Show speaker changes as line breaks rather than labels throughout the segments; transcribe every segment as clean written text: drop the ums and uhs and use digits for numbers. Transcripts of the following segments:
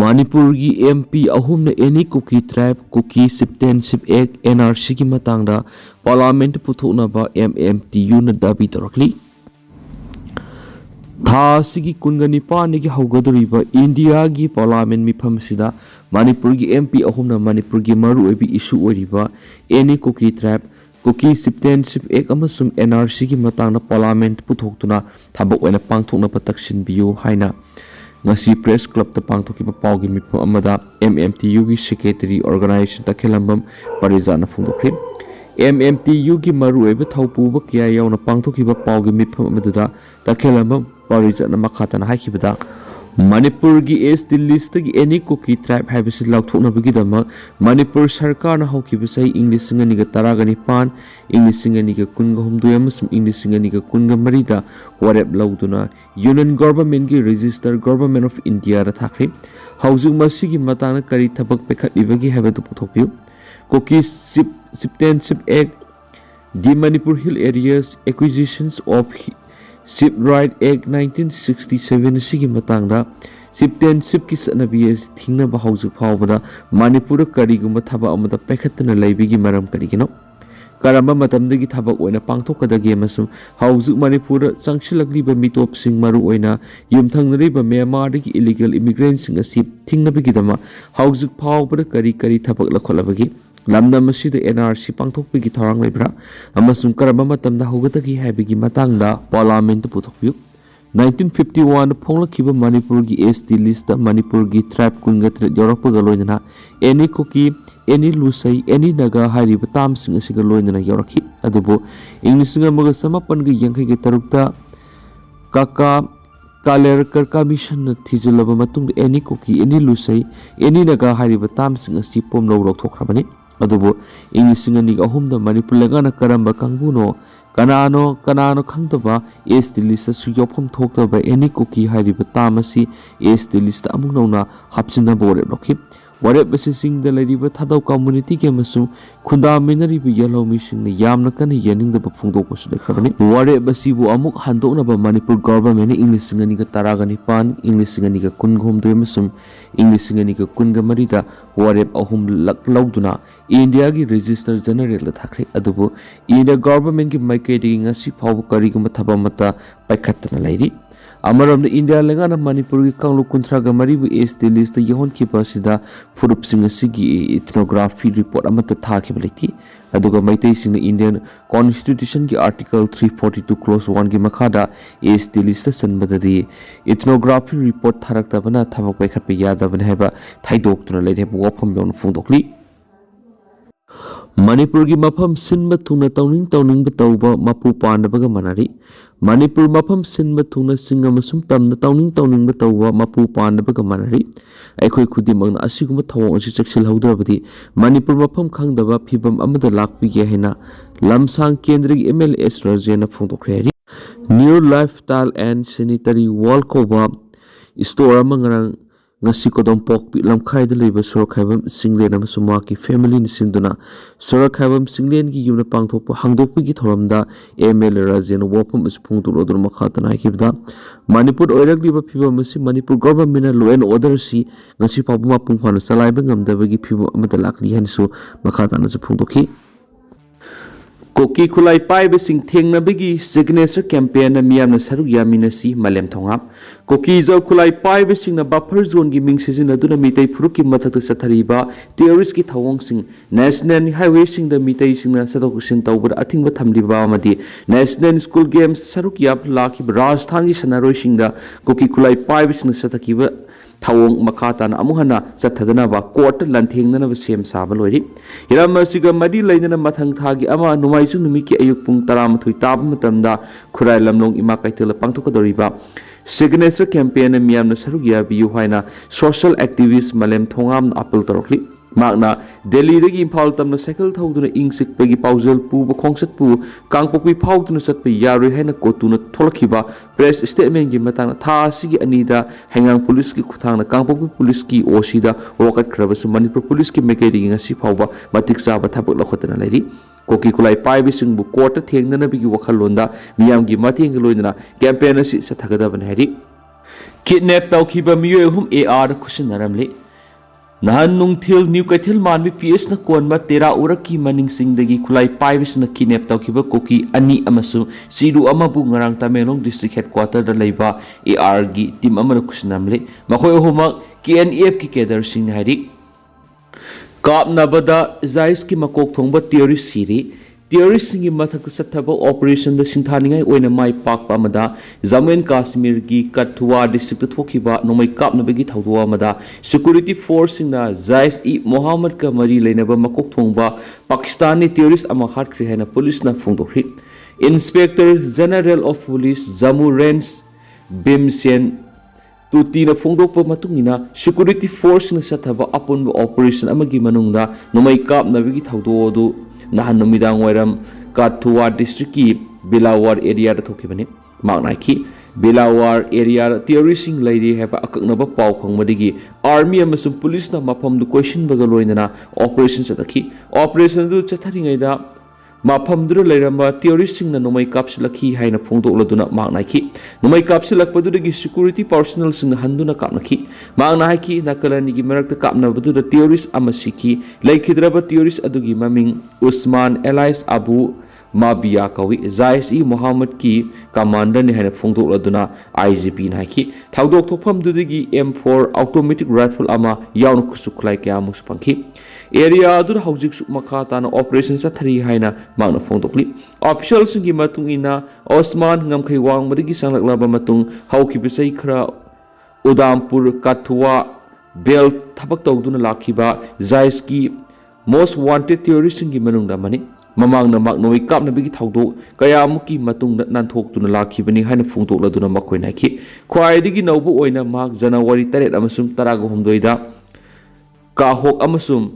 Manipur gi MP ahumna Any Kuki tribe Kuki Chieftainship Act NRC ki matangda Parliament puthoknaba MMTU na dabi torakli. Tha sigi kungani panigi haugadoriba India gi Parliament mifam sida Manipur gi MP ahumna Manipur gi maru oibi issue oriba Any Kuki tribe Kuki Chieftainship Act amasum NRC ki matangda Parliament puthoktuna thabak oina pangthokna pataksin biyu haina ngasi press club ta pangthokiba pawgi mifam amada MMTU gi secretary organization ta khelambam parijana phungdokri MMTU gi maru oiba thaupuba kya yauna pangthokiba pawgi mifam amaduda ta khelambam parijana makhatana haikibada Manipur gi ST list gi Any Kuki tribe haibisi laukthoknabagi dama Manipur sarkar na haukibasai English singani ga taragani pan English singani ga kunga humdu amasum English singani ga kunga marida warep lauduna Union government gi register government of India ra thakri haujung masigi matana kari thabak pekhatlibagi haibadu puthokpiu Kuki Chieftainship Act the Manipur Hill areas acquisitions of Ship Right Act 1967 sigi matangda Chieftainship ki sanabi thingna ba haujuk phawbada Manipur karigumba thaba amada pekhatna leibigi maram karigino karamba matamdagi thaba oina pangthokadagi amasum haujuk Manipur changshilakli ba mitop sing maru oina yumthangnari ba Myanmar dagi illegal immigrants sing asi thingna bigi dama haujuk phawbada kari thabak lakholabagi lamdam asida NRC pangthokpigi thorang leibra amasum karamba matamda hogatagi haibigi matangda Parliament puthokpiu 1951 phonglakhiba Manipur gi ST list Manipur gi tribe kungatret yorakpaga loinana Any Kuki Any Lusai Any Naga hariba tamsing asiga loinana yorakhi adubo English nga maga samapan gi yangkai gi tarukta kaka Kalerkar Commission na thijulaba matungda Any Kuki Any Lusai Any Naga hariba tamsing asi pomlo roktokhrabani adubo English nga ni ahumda Manipur lagana karamba kangbuno kanano khangtaba ST list suyopam thoktaba Any Kuki hariba tamasi ST list amung nauna hapchina bore lokhi warep basing da lariba thadau community ke masu khunda minari bi yellow missing ne yamna kan yening da phungdok ko sudai khabani warep basibu amuk handokna ba Manipur government English ngani ga taragani pan English ngani ga kungom de masum English ngani ga kunga marida warep ahum lak lauduna India gi register general la thakre adubu India government gi maikedi ngasi phaw kari ga mathaba mata paikhatna lairi Amaram India lengana Manipur gi kanglu kunthra ga maribu ST list yehon ki pasida furup sing asigi ethnography report amata thaki baliti aduga maitai sing Indian constitution gi article 342 clause 1 gi makhada ST list sanbadadi ethnography report tharakta bana thabak pai khatpe yada bana heba thaidok tuna leide wafam yon phungdokli Manipur gi mafam sinba thuna tawning batawba mapu pandabaga manari Manipur mafam sinba thuna singa masum tamna tawning batawba mapu pandabaga manari aikhoi khudimang asiguma thawong asi chaksil haudrabadi Manipur mafam khangdaba phibam amada lakpi ge hena lamsang kendra gi MLS rajena phongdokhre New Lifestyle and Sanitary Wall Koba store amangrang ngasi kodom pok pi lamkhai da leiba sorakhaibam singlen amasum ki family ni sinduna sorakhaibam singlen gi yuna pangthokpa hangdokpi gi thoramda ML Rajen wopam ispung turodor makhatana kibda Manipur oiragli ba phiba masi Manipur government law and order si ngasi pabuma pungphana salaiba ngamdaba gi phiba amada lakli hansu makhatana phungdokhi Kuki Kulai Pai Besing Thing Nabigi signature campaign na miyam na saruk yaminasi malem thongap Kuki Zo Kulai Pai Besing na buffer zone gi ming season na duna mitay phuruki mathak sathariba terrorist ki thawong sing national highway sing da mitay sing na sadok sin tawbur athing ba thamliba amadi national school games saruk yap laki Rajasthan gi sanaroi sing da Kuki Kulai Pai Besing sathakiba thawong makhatana amuhana sathadana ba court lanthengna ba sem saba loiri hiramasiga madi lainana mathang thagi ama numaisu numiki ayuk pung 13 tab matamda khurai lamlong ima kaitela pangthokadoriba signature campaign miyamna sarugya biyu haina social activist malem thongam appeal torokli magna Delhi dagi Imphal tamna cycle thauduna ingsik pegi paujal pu ba khongsat pu kangpokpi phauduna satpa yaroi haina kotuna tholakhiba press statement gi matang tha sigi anida hengang police ki khuthangna kangpokpi police ki osida rokat khrabas Manipur police ki mekedi ngasi phawba matik sa ba thapuk lakhotana lairi Kuki Kulai Pai Besing bu court thengna bigi wakhalonda miyam gi matheng loinana campaign asi sathagadabana hari Kidnap taukiba miyo hum AR kusinnaramli. Nahan nungthil new kaithil manbi PS na konba tera uraki maning singdagi kulai paibis na kidnap taukiba Kuki ani amasu siru amabu ngarang Tamenglong district headquarter da leiba AR gi team amana kusinnaramli. Makoy huma KNF ki kedar sing hari. Kapnabada Zais ki makok thongba terrorist Sire terrorist singi mathak sathaba operation da singthaningai oina mai pakpa amada Jammu and Kashmir gi Kathua district thokiba nomai kapnabagi thawdo amada security force singna Zais e Muhammad ka mari leinaba makok thongba Pakistani terrorist ama khatkri haina police na phongdokhi Inspector General of Police Jammu Range Bimsen Tuti na phongdokpa matungina security force na sathaba apunba operation amagi manungda nomai kapnabagi thawdo du nahan numidang wairam Kathua district ki Bilawar area da thokibani maknai ki Bilawar area terroristing lady heba akaknaba paw khangmadigi army amasum police na mafam du question baga loinana operation chatakhi operation du chatharingai da mafam du leiramba terroristing na nomai kapsilakhi haina phongdokladuna maknai ki nomai kapsilakpadudagi security personnel sing handuna kapnakhi maknai ki nakalani gi marakta kapnabadu da terrorist amasiki laikhidraba terrorist adugi maming Usman Elias Abu Mabia kawi Zais e Muhammad ki commander ni haina phongdokladuna IGP naiki thawdok thokpham dudagi M4 automatic rifle ama yawn kusuklai kya muspangki area adu haujik makha tana operation sathari haina magna phongdokli officials gi matung ina Osman ngamkhai wang madigi sanglakla matung hauki bisai khara Udampur Kathua bel thabak tawduna lakhiba Zais ki most wanted terrorist gi manungda mani mamang na magnoi kapnabigi thawdo kaya muki matungda nanthok tuna lakhibani haina phongdokladuna makoi naiki khwaidigi naubu oina mak January 3 amasum 13 da kahok amasum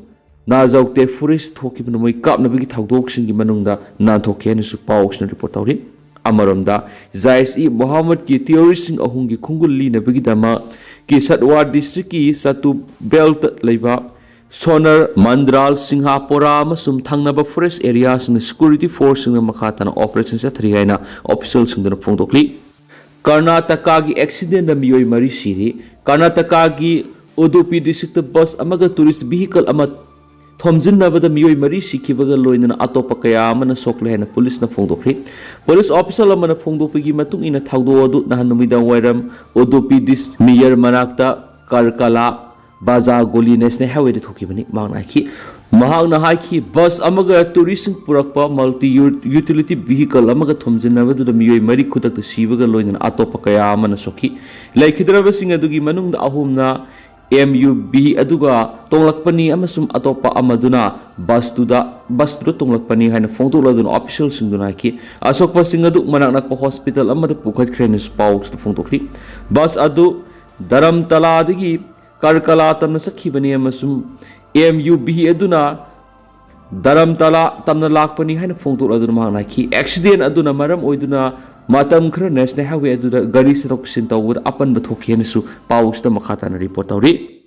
Nazaukte forest thokibna moi kapnabigi thawdok singi manungda nanthokhe su pawsna report tawri amaramda Zais e Muhammad ki terrorist sing ahungi khungulli nabigi dama ki Satwar district ki Satu belt leiba Sonar Mandral Singhapura amasum thangnaba forest area sing security force sing makhatana operation sathri haina official sing dana phongdokli Karnataka gi accident na miyoi mari siri Karnataka gi Udupi district bus amaga tourist vehicle ama thomjinnabada miyoi mari sikhibaga loinana atopa kaya amana sokle haina police na phongdokri police officer amana phongdopigi matung ina thawdo adu nahan numidang wairam Udupi district mayor manakta Karkala Baza Goli National Highway de thokibani mangnaki mahangna haiki bus amaga tourist purakpa multi utility vehicle amaga thomjinabadu da miyoi mari khutak sibaga loinana atopa kaya amana sokhi laikhidraba singa dugi manungda ahumna MUB aduga tonglakpani amasum atopa amaduna bus tonglakpani haina phongdokladuna official singduna ki asokpa singadu manaknakpa hospital amada pukhat krenis pawks da phongdokli bus adu Dharamtala dagi Karkala tamna sakhibani amasum MUB aduna Dharamtala tamna lakpani haina phongdokladuna mangnaki accident aduna maram oiduna matam khara national highway aduda gari satok sin tawur apan bathokhi su pawus da makhatana report tawri